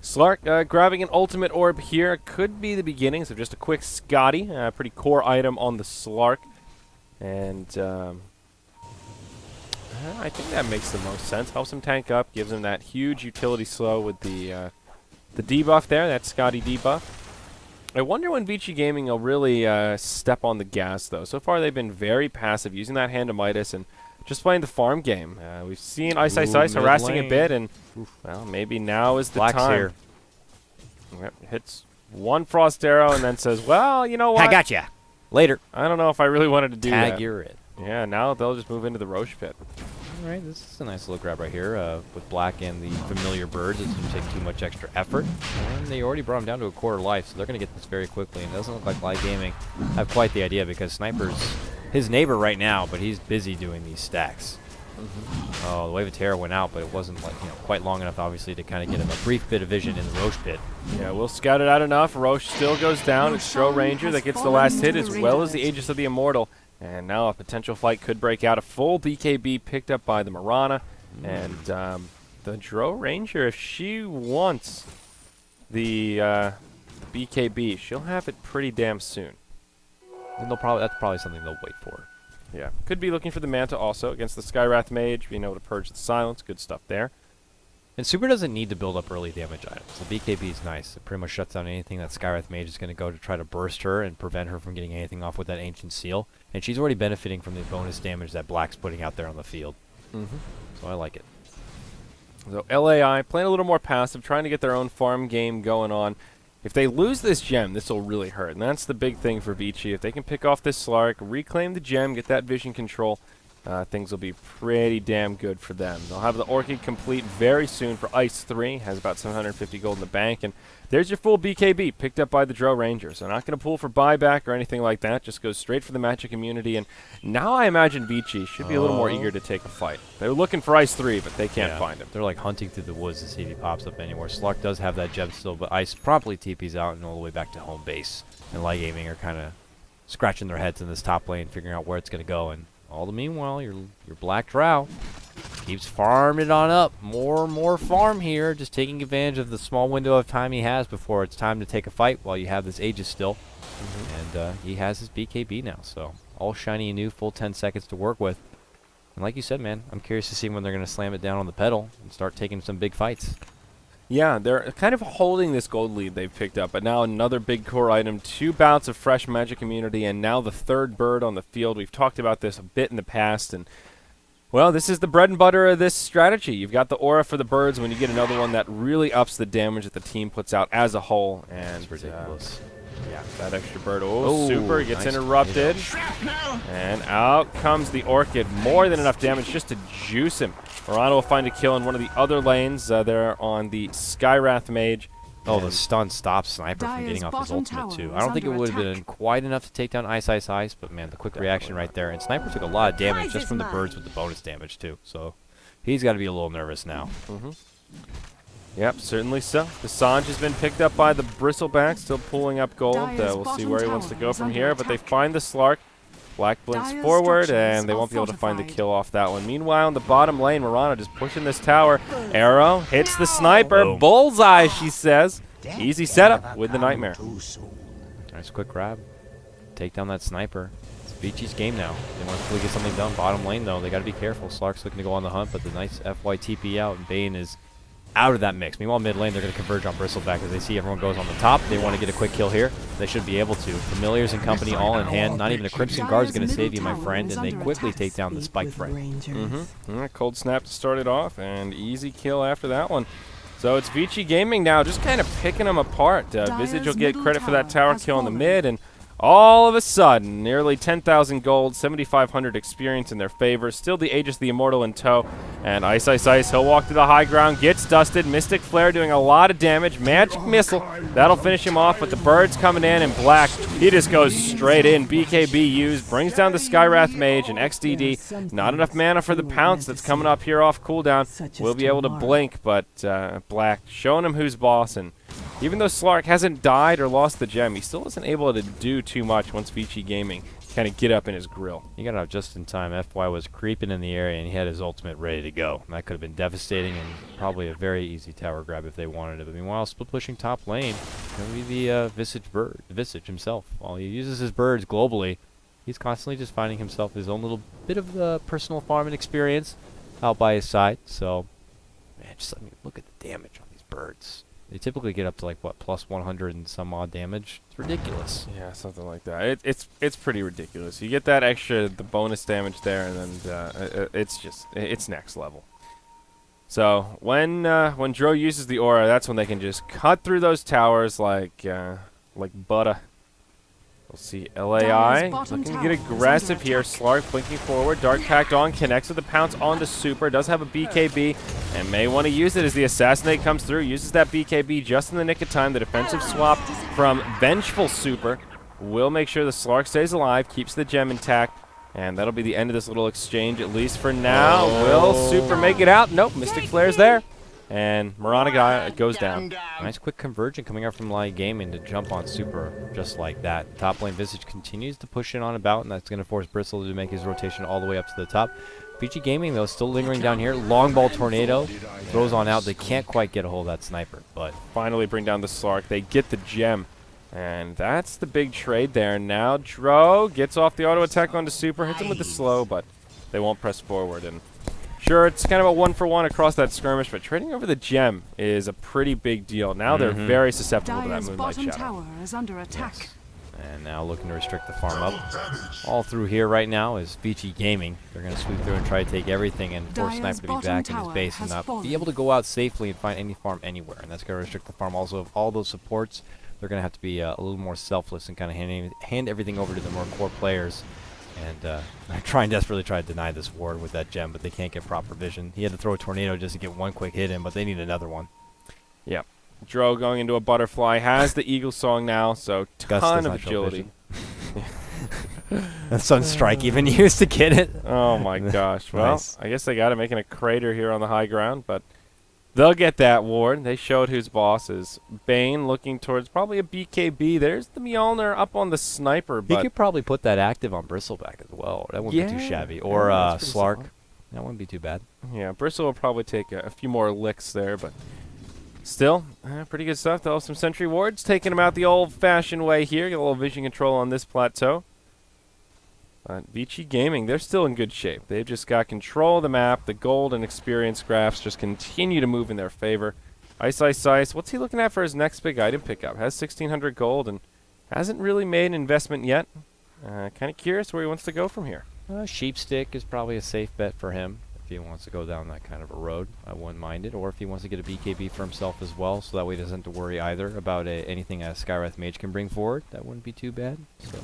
Slark grabbing an ultimate orb here could be the beginnings of just a quick Scotty, pretty core item on the Slark. And I think that makes the most sense. Helps him tank up, gives him that huge utility slow with the debuff there, that Scotty debuff. I wonder when Vici Gaming will really step on the gas, though. So far, they've been very passive, using that Hand of Midas and just playing the farm game. We've seen Ice harassing lane a bit, and well, maybe now is the Black's time. Here. Yep, hits one Frost Arrow and then says, well, you know what? I gotcha. Later. I don't know if I really wanted to do that. Tag, you're it. Yeah, now they'll just move into the Roche Pit. All right, this is a nice little grab right here with Black and the familiar birds. It doesn't take too much extra effort. And they already brought him down to a quarter life, so they're going to get this very quickly. And it doesn't look like LaiG Gaming have quite the idea, because Sniper's his neighbor right now, but he's busy doing these stacks. Oh, the Wave of Terror went out, but it wasn't quite long enough, obviously, to kind of get him a brief bit of vision in the Roche Pit. Yeah, we'll scout it out enough. Roche still goes down. It's Stro Ranger that gets the last hit, as well as the Aegis of the Immortal. And now a potential fight could break out. A full BKB picked up by the Mirana. And the Dro Ranger, if she wants the BKB, she'll have it pretty damn soon. And that's probably something they'll wait for. Yeah, could be looking for the Manta also against the Skywrath Mage, being able to purge the silence. Good stuff there. And Super doesn't need to build up early damage items. The BKB is nice. It pretty much shuts down anything that Skywrath Mage is going to go to try to burst her and prevent her from getting anything off with that Ancient Seal. And she's already benefiting from the bonus damage that Black's putting out there on the field. So I like it. So LAI playing a little more passive, trying to get their own farm game going on. If they lose this gem, this will really hurt. And that's the big thing for Vici. If they can pick off this Slark, reclaim the gem, get that vision control, things will be pretty damn good for them. They'll have the Orchid complete very soon for Ice 3. Has about 750 gold in the bank. And there's your full BKB picked up by the Dro Ranger. So not going to pull for buyback or anything like that. Just goes straight for the Magic Immunity. And now I imagine Vici should be a little more eager to take a fight. They're looking for Ice 3, but they can't find him. They're like hunting through the woods to see if he pops up anywhere. Slark does have that gem still, but Ice promptly TP's out and all the way back to home base. And LaiG Gaming are kind of scratching their heads in this top lane, figuring out where it's going to go. And all the meanwhile, your Black Drow Keeps farming it on up. More and more farm here. Just taking advantage of the small window of time he has before it's time to take a fight while you have this Aegis still. And he has his BKB now, so all shiny and new, full 10 seconds to work with. And like you said, man, I'm curious to see when they're going to slam it down on the pedal and start taking some big fights. Yeah, they're kind of holding this gold lead they've picked up, but now another big core item, 2 bouts of fresh magic immunity, and now the 3rd bird on the field. We've talked about this a bit in the past, and well, this is the bread and butter of this strategy. You've got the aura for the birds when you get another one that really ups the damage that the team puts out as a whole. And it's ridiculous. Yeah, that extra bird. Oh, super. Gets nice interrupted. And out comes the Orchid. More than enough damage just to juice him. Morano will find a kill in one of the other lanes. They're on the Skywrath Mage. Oh, the stun stops Sniper from getting off his ultimate, too. I don't think it would have been quite enough to take down Ice, but, man, the quick reaction right there. And Sniper took a lot of damage just from the birds with the bonus damage, too. So he's got to be a little nervous now. Yep, certainly so. The Sanj has been picked up by the Bristleback, still pulling up gold. We'll see where he wants to go from here, but they find the Slark. Black blinks forward, and they won't be able to find the kill off that one. Meanwhile, in the bottom lane, Morano just pushing this tower. Arrow hits the Sniper. Boom. Bullseye, she says. Easy setup with the Nightmare. Nice quick grab. Take down that Sniper. It's Vichi's game now. They want to quickly get something done. Bottom lane, though, they got to be careful. Slark's looking to go on the hunt, but the nice FYTP out, and Bane is out of that mix. Meanwhile, mid lane, they're going to converge on Bristleback as they see everyone goes on the top. They want to get a quick kill here. They should be able to. Familiars and company all in hand. Not even a Crimson Guard is going to save you, my friend, and they quickly take down the Spike Friend. Cold snap to start it off, and easy kill after that one. So it's Vici Gaming now, just kind of picking them apart. Visage will get credit for that tower kill in the mid, and all of a sudden, nearly 10,000 gold, 7,500 experience in their favor. Still the Aegis the Immortal in tow. And Ice, he'll walk to the high ground, gets dusted. Mystic Flare doing a lot of damage. Magic Missile, that'll finish him off, but the bird's coming in, and Black, he just goes straight in. BKB used, brings down the Skywrath Mage, and XDD. Not enough mana for the Pounce that's coming up here off cooldown. We'll be able to blink, but Black showing him who's boss, and even though Slark hasn't died or lost the gem, he still isn't able to do too much once Vici Gaming kind of get up in his grill. He got out just in time. FY was creeping in the area, and he had his ultimate ready to go. And that could have been devastating and probably a very easy tower grab if they wanted it. But meanwhile, split pushing top lane, going to be the Visage bird, Visage himself. While he uses his birds globally, he's constantly just finding himself his own little bit of personal farming experience out by his side. So, man, just let me look at the damage on these birds. They typically get up to like what, plus 100 and some odd damage. It's ridiculous. Yeah, something like that. It's pretty ridiculous. You get that extra, the bonus damage there, and then it's next level. So when Dro uses the aura, that's when they can just cut through those towers like butter. We'll see LAI looking to get aggressive here. Slark blinking forward. Dark Pact on, connects with the Pounce onto Super. Does have a BKB and may want to use it as the Assassinate comes through. Uses that BKB just in the nick of time. The defensive swap from Vengeful Super will make sure the Slark stays alive, keeps the gem intact, and that'll be the end of this little exchange, at least for now. Will Super make it out? Nope, Mystic Flare's there. And Morana goes down. Nice quick conversion coming out from LaiG Gaming to jump on Super just like that. Top lane Visage continues to push in on about, and that's going to force Bristle to make his rotation all the way up to the top. Vici Gaming, though, still lingering down here. Long ball tornado throws on out. They can't quite get a hold of that Sniper, but finally bring down the Slark. They get the gem, and that's the big trade there. Now Dro gets off the auto attack onto Super, hits him with the slow, but they won't press forward. And sure, it's kind of a one-for-one across that skirmish, but trading over the gem is a pretty big deal. Now they're very susceptible to that Moonlight Shadow. Tower is under attack. Yes. And now looking to restrict the farm up. All through here right now is Vici Gaming. They're going to sweep through and try to take everything and force Sniper to be back in his base and not be able to go out safely and find any farm anywhere. And that's going to restrict the farm also of all those supports. They're going to have to be a little more selfless and kind of hand everything over to the more core players. And they're desperately trying to deny this ward with that gem, but they can't get proper vision. He had to throw a tornado just to get one quick hit in, but they need another one. Yep. Dro going into a butterfly, has the Eagle Song now, so ton of agility. That Sunstrike even used to get it. Oh my gosh. Well, Nice. I guess they got him making a crater here on the high ground, but they'll get that ward. They showed whose boss is. Bane looking towards probably a BKB. There's the Mjolnir up on the Sniper, He but could probably put that active on Bristleback as well. That wouldn't be too shabby. Or that's pretty Slark. solid. That wouldn't be too bad. Yeah, Bristle will probably take a few more licks there, but still, pretty good stuff. They'll have some sentry wards, taking them out the old-fashioned way here. Get a little vision control on this plateau. Vici Gaming, they're still in good shape. They've just got control of the map. The gold and experience graphs just continue to move in their favor. Ice, Ice, Ice. What's he looking at for his next big item pickup? Has 1,600 gold and hasn't really made an investment yet. Kind of curious where he wants to go from here. Sheepstick is probably a safe bet for him if he wants to go down that kind of a road. I wouldn't mind it. Or if he wants to get a BKB for himself as well, so that way he doesn't have to worry either about anything a Skywrath Mage can bring forward. That wouldn't be too bad. So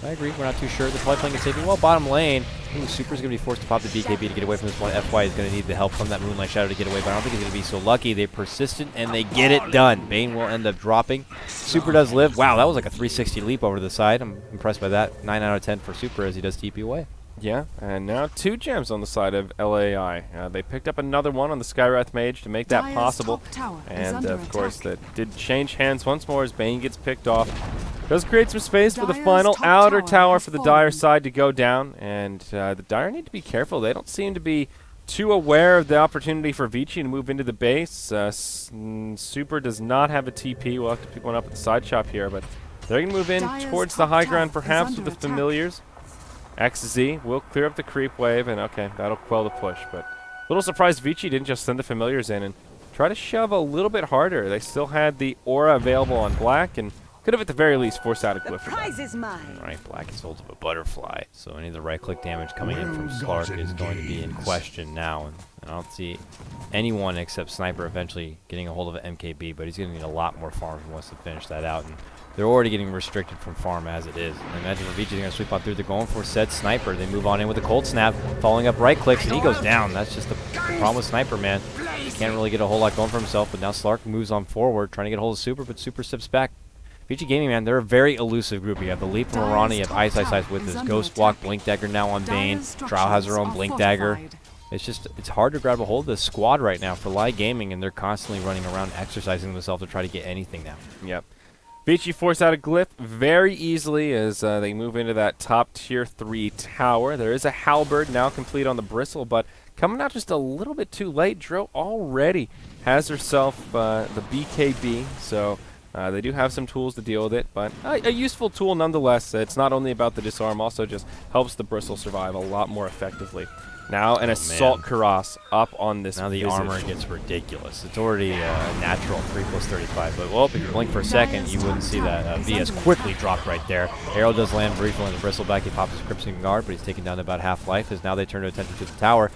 I agree. We're not too sure. They're probably playing it safe. Well, bottom lane. Ooh, Super's going to be forced to pop the BKB to get away from this one. FY is going to need the help from that Moonlight Shadow to get away, but I don't think he's going to be so lucky. They're persistent, and they get it done. Bane will end up dropping. Super does live. Wow, that was like a 360 leap over to the side. I'm impressed by that. 9 out of 10 for Super as he does TP away. Yeah, and now 2 gems on the side of LAI. They picked up another one on the Skywrath Mage to make that possible. And, of course, that did change hands once more as Bane gets picked off. Does create some space for the final outer tower for the Dire side to go down. And the Dire need to be careful. They don't seem to be too aware of the opportunity for Vici to move into the base. Super does not have a TP. We'll have to pick one up at the side shop here. But they're going to move in towards the high ground perhaps with the Familiars. XZ will clear up the creep wave, and okay, that'll quell the push. But a little surprised Vici didn't just send the Familiars in and try to shove a little bit harder. They still had the aura available on Black and could have at the very least forced out a glyph. The prize is mine. All right, Black is holds up a butterfly, so any of the right-click damage coming in from Slark is going to be in question now. And I don't see anyone except Sniper eventually getting a hold of an MKB, but he's going to need a lot more farm if he wants to finish that out. And they're already getting restricted from farm as it is. And imagine if Vici's going to sweep on through. They're going for said Sniper. They move on in with a cold snap, following up right clicks, and he goes down. That's just the problem with Sniper, man. He can't really get a whole lot going for himself, but now Slark moves on forward, trying to get a hold of Super, but Super steps back. Vici Gaming, man, they're a very elusive group. You have the leap from Arana, you have Ice Ice Ice with his Ghost Walk, Blink Dagger now on Bane. Drow has her own Blink Dagger. It's hard to grab a hold of this squad right now for LaiG Gaming, and they're constantly running around exercising themselves to try to get anything now. Yep. Vici force out a glyph very easily as they move into that top tier 3 tower. There is a halberd now complete on the Bristle, but coming out just a little bit too late. Dro already has herself the BKB, so they do have some tools to deal with it, but a useful tool nonetheless. It's not only about the disarm, also just helps the Bristle survive a lot more effectively. Now an Assault Cuirass up on this. Now the Visage. armor gets ridiculous. It's already a natural 3+35, but well, if you blink for a second, you wouldn't see that. VS quickly dropped right there. Arrow does land briefly on the Bristleback. He pops his Crimson Guard, but he's taken down to about half life as now they turn their attention to the tower.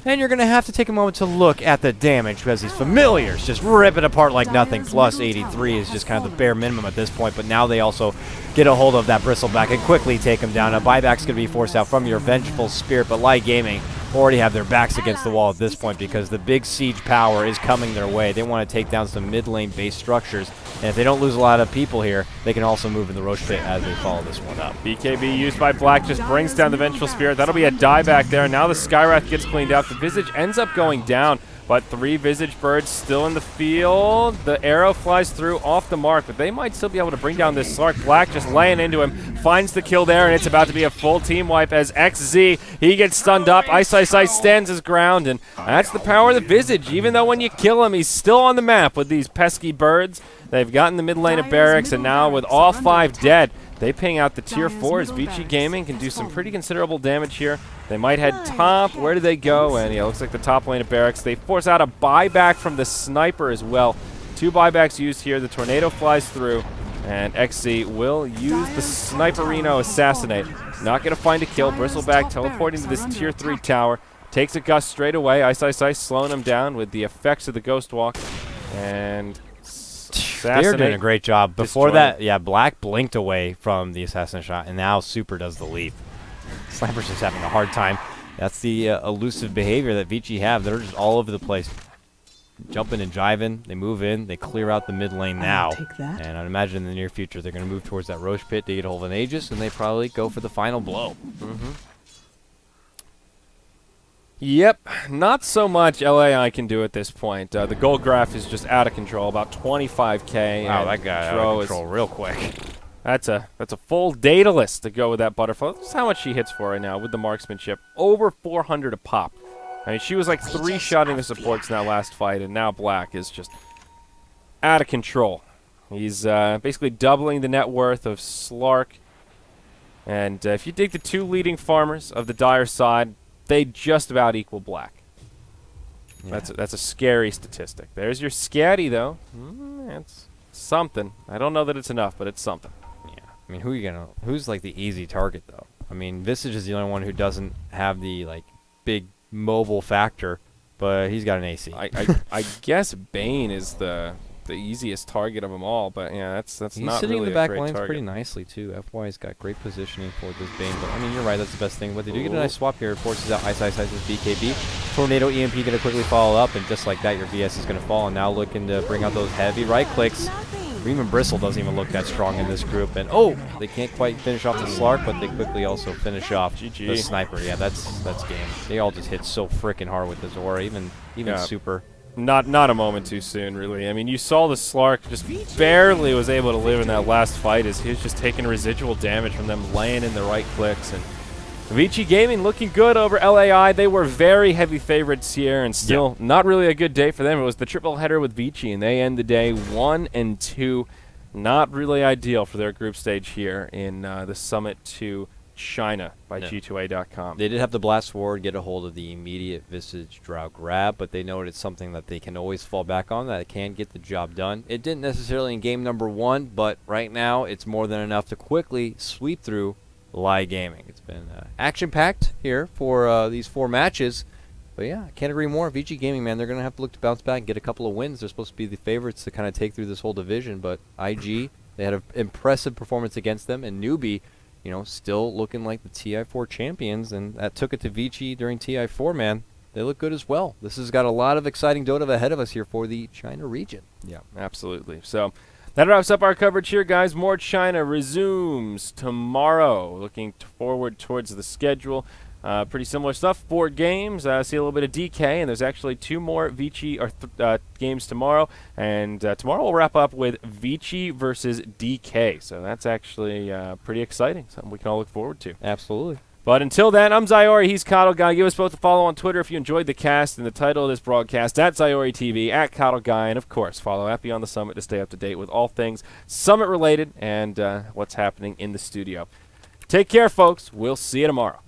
And you're going to have to take a moment to look at the damage because these Familiars just rip it apart like nothing. Plus 83 is just kind of the bare minimum at this point, but now they also get a hold of that Bristleback and quickly take him down. A buyback's going to be forced out from your Vengeful Spirit, but LaiG Gaming already have their backs against the wall at this point because the big siege power is coming their way. They want to take down some mid-lane base structures, and if they don't lose a lot of people here, they can also move in the Roche pit as they follow this one up. BKB used by Black just brings down the Vengeful Spirit. That'll be a dieback there. Now the Skywrath gets cleaned out. The Visage ends up going down, but 3 Visage Birds still in the field. The arrow flies through off the mark, but they might still be able to bring down this Slark. Black just laying into him, finds the kill there, and it's about to be a full team wipe as XZ, he gets stunned up. Ice Ice Ice stands his ground, and that's the power of the Visage. Even though when you kill him, he's still on the map with these pesky birds. They've gotten the mid lane of Barracks, and now with all 5 dead, they ping out the tier 4s. Vici Gaming can do some pretty considerable damage here. They might head top. Where do they go? And yeah, looks like the top lane of Barracks. They force out a buyback from the Sniper as well. 2 buybacks used here. The Tornado flies through, and XZ will use the Sniperino Assassinate. Not going to find a kill. Bristleback teleporting to this tier 3 tower. Takes a gust straight away. Ice Ice Ice slowing him down with the effects of the Ghost Walk. And they're doing a great job. Before that, yeah, Black blinked away from the assassin shot, and now Super does the leap. Sniper's just having a hard time. That's the elusive behavior that Vici have. They're just all over the place. Jumping and jiving. They move in. They clear out the mid lane now. And I'd imagine in the near future they're going to move towards that Roche pit to get a hold of an Aegis, and they probably go for the final blow. Yep, not so much LAI can do at this point. The gold graph is just out of control, about 25k. Wow, that guy out of control real quick. That's a full Daedalus to go with that butterfly. That's how much she hits for right now with the marksmanship. Over 400 a pop. I mean, she was like 3-shotting the supports in that last fight, and now Black is just out of control. He's basically doubling the net worth of Slark. And if you take the 2 leading farmers of the Dire side, they just about equal Black. Yeah. That's a scary statistic. There's your scatty, though. It's something. I don't know that it's enough, but it's something. Yeah. I mean, who's like the easy target, though? I mean, Visage is the only one who doesn't have the, like, big mobile factor, but he's got an AC. I guess Bane is the easiest target of them all, but yeah, that's he's not sitting really in the back a great lines target. pretty nicely too. FY's got great positioning for this Bane, but I mean, you're right, that's the best thing. But they do get a nice swap here. It forces out Ice Ice Ice's BKB. Tornado EMP going to quickly follow up, and just like that, your VS is going to fall. And now looking to bring out those heavy right clicks. Even Bristle doesn't even look that strong in this group, and they can't quite finish off the Slark, but they quickly also finish off GG. the Sniper. Yeah, that's game. They all just hit so freaking hard with the Zora, even Super. Not a moment too soon, really. I mean, you saw the Slark just barely was able to live in that last fight as he was just taking residual damage from them laying in the right clicks. And Vici Gaming looking good over LAI. They were very heavy favorites here, and still not really a good day for them. It was the triple header with Vici, and they end the day 1-2. Not really ideal for their group stage here in the Summit to China by G2A.com. They did have to blast forward, get a hold of the immediate Visage Drow grab, but they know it's something that they can always fall back on, that it can get the job done. It didn't necessarily in game number 1, but right now it's more than enough to quickly sweep through LaiG Gaming. It's been action-packed here for these 4 matches. But yeah, I can't agree more. VG Gaming, man, they're going to have to look to bounce back and get a couple of wins. They're supposed to be the favorites to kind of take through this whole division, but IG, they had an impressive performance against them, and Newbie, still looking like the TI4 champions, and that took it to Vici during TI4, man. They look good as well. This has got a lot of exciting Dota ahead of us here for the China region. Yeah, absolutely. So that wraps up our coverage here, guys. More China resumes tomorrow. Looking forward towards the schedule. Pretty similar stuff. 4 games. See a little bit of DK, and there's actually 2 more Vici games tomorrow. And tomorrow we'll wrap up with Vici versus DK. So that's actually pretty exciting. Something we can all look forward to. Absolutely. But until then, I'm Zyori. He's Cattle Guy. Give us both a follow on Twitter if you enjoyed the cast and the title of this broadcast, at Zyori TV, at Cattle Guy, and of course, follow at Beyond the Summit to stay up to date with all things Summit related and what's happening in the studio. Take care, folks. We'll see you tomorrow.